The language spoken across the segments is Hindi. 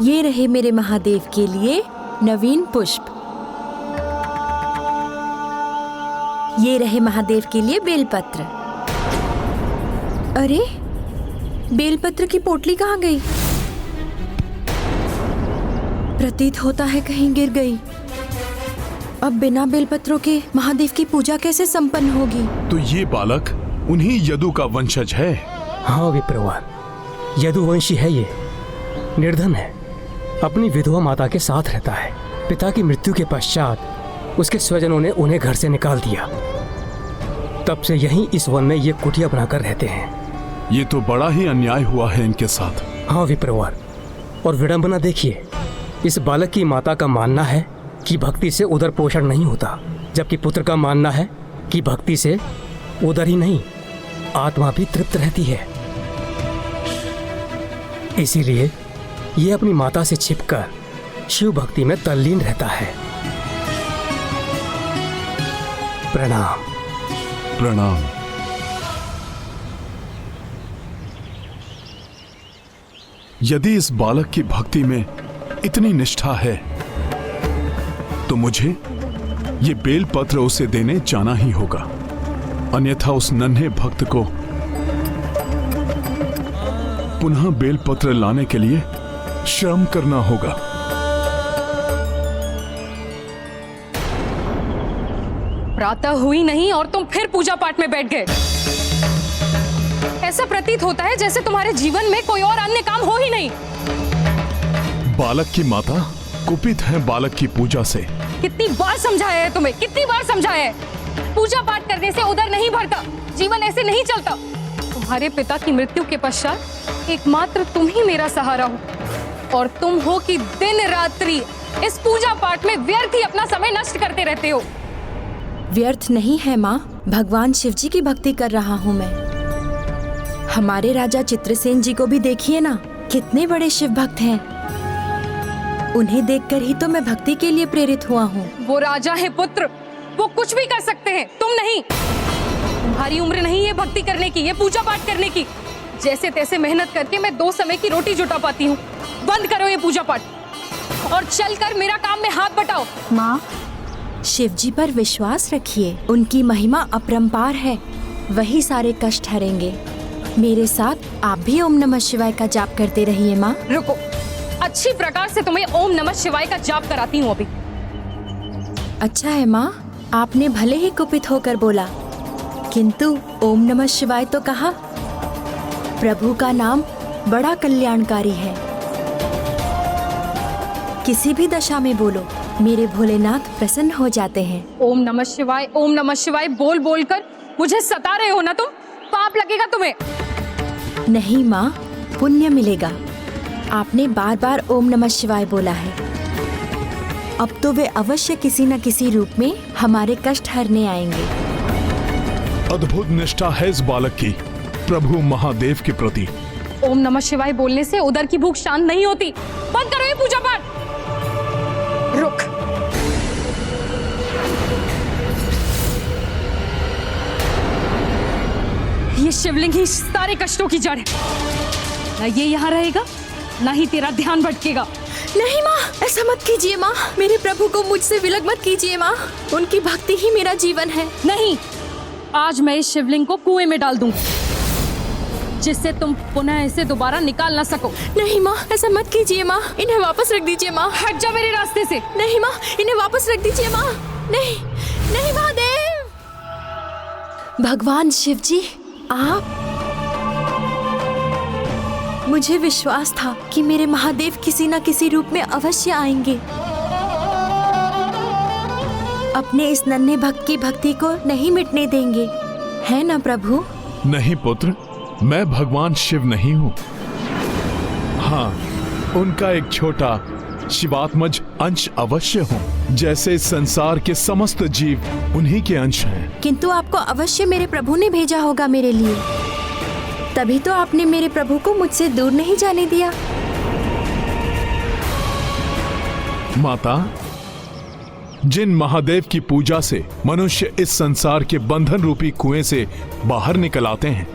ये रहे मेरे महादेव के लिए नवीन पुष्प। ये रहे महादेव के लिए बेलपत्र। अरे, बेलपत्र की पोटली कहाँ गई? प्रतीत होता है कहीं गिर गई। अब बिना बेलपत्रों के महादेव की पूजा कैसे संपन्न होगी? तो ये बालक उन्हीं यदु का वंशज है? हाँ विप्रवर, यदुवंशी है ये। निर्धन है, अपनी विधवा माता के साथ रहता है। पिता की मृत्यु के पश्चात उसके स्वजनों ने उन्हें घर से निकाल दिया। तब से यहीं इस वन में ये कुटिया बनाकर रहते हैं। ये तो बड़ा ही अन्याय हुआ है इनके साथ। हाँ विप्रवर, और विडंबना देखिए, इस बालक की माता का मानना है कि भक्ति से उदर पोषण नहीं होता, जबकि पुत्र का मानना है कि भक्ति से उदर ही नहीं, आत्मा भी तृप्त रहती है। इसीलिए ये अपनी माता से छिपकर शिव भक्ति में तल्लीन रहता है। प्रणाम। प्रणाम। यदि इस बालक की भक्ति में इतनी निष्ठा है तो मुझे ये बेलपत्र उसे देने जाना ही होगा, अन्यथा उस नन्हे भक्त को पुनः बेलपत्र लाने के लिए श्रम करना होगा। प्रातः हुई नहीं और तुम फिर पूजा पाठ में बैठ गए। ऐसा प्रतीत होता है जैसे तुम्हारे जीवन में कोई और अन्य काम हो ही नहीं। बालक की माता कुपित है बालक की पूजा से। कितनी बार समझाया है तुम्हें, कितनी बार समझाया है? पूजा पाठ करने से उधर नहीं भरता, जीवन ऐसे नहीं चलता। तुम्हारे पिता की मृत्यु के पश्चात एकमात्र तुम ही मेरा सहारा हो, और तुम हो कि दिन रात्रि इस पूजा पाठ में व्यर्थ ही अपना समय नष्ट करते रहते हो। व्यर्थ नहीं है माँ, भगवान शिव जी की भक्ति कर रहा हूँ मैं। हमारे राजा चित्रसेन जी को भी देखिए ना, कितने बड़े शिव भक्त हैं। उन्हें देखकर ही तो मैं भक्ति के लिए प्रेरित हुआ हूँ। वो राजा है पुत्र, वो कुछ भी कर सकते हैं, तुम नहीं। तुम्हारी उम्र नहीं है भक्ति करने की, ये पूजा पाठ करने की। जैसे तैसे मेहनत करके मैं 2 समय की रोटी जुटा पाती हूँ। बंद करो ये पूजा पाठ और चलकर मेरा काम में हाथ बटाओ। माँ, शिव जी पर विश्वास रखिए, उनकी महिमा अपरंपार है, वही सारे कष्ट हरेंगे। मेरे साथ आप भी ओम नमः शिवाय का जाप करते रहिए माँ। रुको, अच्छी प्रकार से तुम्हें ओम नमः शिवाय का जाप कराती हूँ अभी। अच्छा है माँ, आपने भले ही कुपित होकर बोला, किंतु ओम नमः शिवाय तो कहा। प्रभु का नाम बड़ा कल्याणकारी है। किसी भी दशा में बोलो, मेरे भोलेनाथ प्रसन्न हो जाते हैं। ओम नमः शिवाय बोल बोल कर मुझे सता रहे हो ना तुम? पाप लगेगा तुम्हें। नहीं माँ, पुण्य मिलेगा। आपने बार बार ओम नमः शिवाय बोला है, अब तो वे अवश्य किसी न किसी रूप में हमारे कष्ट हरने आएंगे। अद्भुत निष्ठा है इस बालक की प्रभु महादेव के प्रति। ओम नमः शिवाय बोलने से उधर की भूख शांत नहीं होती। बंद करो ये पूजा पाठ। रुक, ये शिवलिंग ही सारे कष्टों की जड़ है। ना ये यहाँ रहेगा, ना ही तेरा ध्यान भटकेगा। नहीं माँ, ऐसा मत कीजिए माँ, मेरे प्रभु को मुझसे विलग मत कीजिए माँ, उनकी भक्ति ही मेरा जीवन है। नहीं, आज मैं इस शिवलिंग को कुएं में डाल दूंगी, जिससे तुम पुनः इसे दोबारा निकाल ना सको। नहीं माँ, ऐसा मत कीजिए माँ, इन्हें वापस रख दीजिए माँ। हट जा मेरे रास्ते से। नहीं माँ, इन्हें वापस रख दीजिए माँ। नहीं, नहीं महादेव। भगवान शिव जी, आप, मुझे विश्वास था कि मेरे महादेव किसी न किसी रूप में अवश्य आएंगे। अपने इस नन्हे भक्त की भक्ति को नहीं मिटने देंगे, है ना प्रभु? नहीं पुत्र, मैं भगवान शिव नहीं हूँ। हाँ, उनका एक छोटा शिवात्मज अंश अवश्य हूँ, जैसे संसार के समस्त जीव उन्हीं के अंश हैं। किंतु आपको अवश्य मेरे प्रभु ने भेजा होगा मेरे लिए, तभी तो आपने मेरे प्रभु को मुझसे दूर नहीं जाने दिया। माता, जिन महादेव की पूजा से मनुष्य इस संसार के बंधन रूपी कुएं से बाहर निकल आते हैं,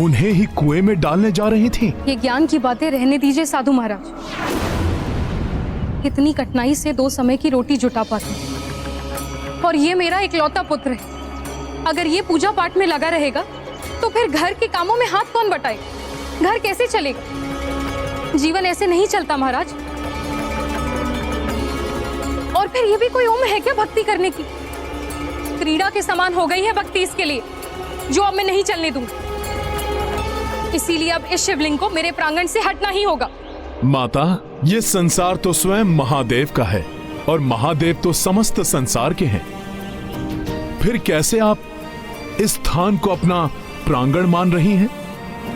उन्हें ही कुएं में डालने जा रही थी। ये ज्ञान की बातें रहने दीजिए साधु महाराज। इतनी कठिनाई से 2 समय की रोटी जुटा पाते, और ये मेरा इकलौता पुत्र है। अगर ये पूजा पाठ में लगा रहेगा तो फिर घर के कामों में हाथ कौन बटाएगा? घर कैसे चलेगा? जीवन ऐसे नहीं चलता महाराज। और फिर ये भी कोई उम्र है क्या भक्ति करने की? क्रीड़ा के समान हो गई है भक्ति इसके लिए, जो अब मैं नहीं चलने दूंगी। इसीलिए अब इस शिवलिंग को मेरे प्रांगण से हटना ही होगा। माता, ये संसार तो स्वयं महादेव का है और महादेव तो समस्त संसार के हैं। फिर कैसे आप इस स्थान को अपना प्रांगण मान रही हैं?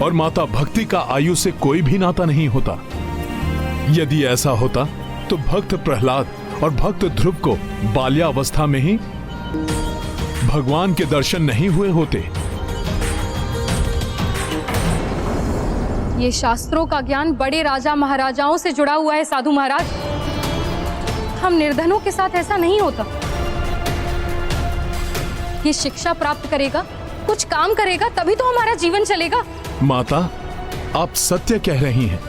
और माता, भक्ति का आयु से कोई भी नाता नहीं होता। यदि ऐसा होता तो भक्त प्रहलाद और भक्त ध्रुव को बाल्यावस्था में ही भगवान के दर्शन नहीं हुए होते। ये शास्त्रों का ज्ञान बड़े राजा महाराजाओं से जुड़ा हुआ है साधु महाराज। हम निर्धनों के साथ ऐसा नहीं होता। ये शिक्षा प्राप्त करेगा, कुछ काम करेगा, तभी तो हमारा जीवन चलेगा। माता, आप सत्य कह रही हैं।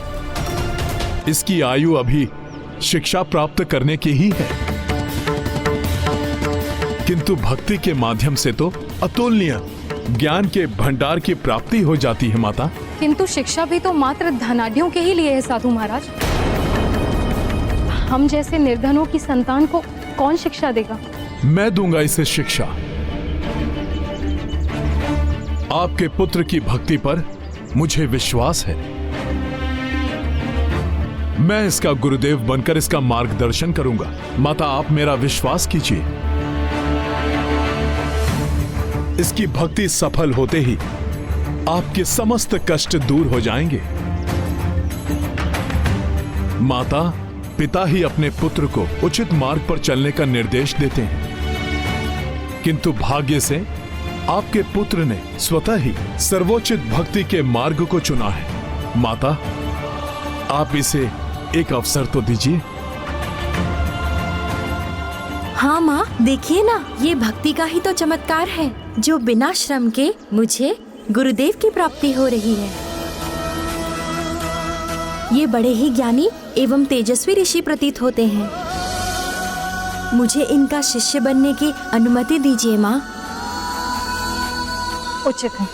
इसकी आयु अभी शिक्षा प्राप्त करने की ही है, किंतु भक्ति के माध्यम से तो अतुलनीय ज्ञान के भंडार की प्राप्ति हो जाती है माता। किंतु शिक्षा भी तो मात्र धनाढ़ियों के ही लिए है साधु महाराज। हम जैसे निर्धनों की संतान को कौन शिक्षा देगा? मैं दूंगा इसे शिक्षा। आपके पुत्र की भक्ति पर मुझे विश्वास है। मैं इसका गुरुदेव बनकर इसका मार्गदर्शन करूंगा। माता, आप मेरा विश्वास कीजिए। इसकी भक्ति सफल होते ही आपके समस्त कष्ट दूर हो जाएंगे। माता, पिता ही अपने पुत्र को उचित मार्ग पर चलने का निर्देश देते हैं, किंतु भाग्य से आपके पुत्र ने स्वतः ही सर्वोचित भक्ति के मार्ग को चुना है। माता, आप इसे एक अवसर तो दीजिए। हाँ माँ, देखिए ना, ये भक्ति का ही तो चमत्कार है जो बिना श्रम के मुझे गुरुदेव की प्राप्ति हो रही है। ये बड़े ही ज्ञानी एवं तेजस्वी ऋषि प्रतीत होते हैं। मुझे इनका शिष्य बनने की अनुमति दीजिए माँ। उचित है।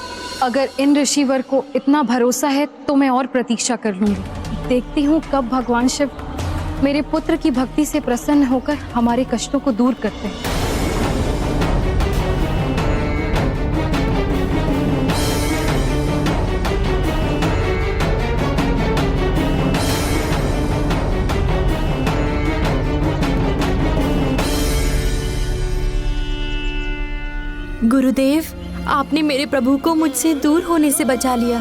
अगर इन ऋषिवर को इतना भरोसा है तो मैं और प्रतीक्षा कर लूंगी। देखती हूँ कब भगवान शिव मेरे पुत्र की भक्ति से प्रसन्न होकर हमारे कष्टों को दूर करते हैं। गुरुदेव, आपने मेरे प्रभु को मुझसे दूर होने से बचा लिया।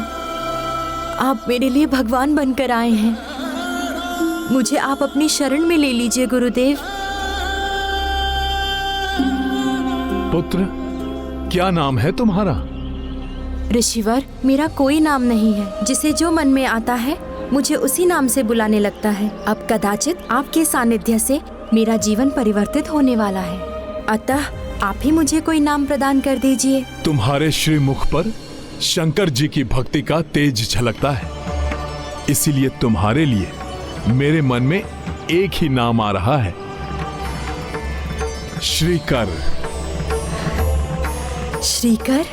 आप मेरे लिए भगवान बनकर आए हैं। मुझे आप अपनी शरण में ले लीजिए गुरुदेव। पुत्र, क्या नाम है तुम्हारा? ऋषिवर, मेरा कोई नाम नहीं है। जिसे जो मन में आता है मुझे उसी नाम से बुलाने लगता है। अब कदाचित आपके सानिध्य से मेरा जीवन परिवर्तित होने वाला है, अतः आप ही मुझे कोई नाम प्रदान कर दीजिए। तुम्हारे श्रीमुख पर शंकर जी की भक्ति का तेज झलकता है, इसीलिए तुम्हारे लिए मेरे मन में एक ही नाम आ रहा है, श्रीकर। श्रीकर?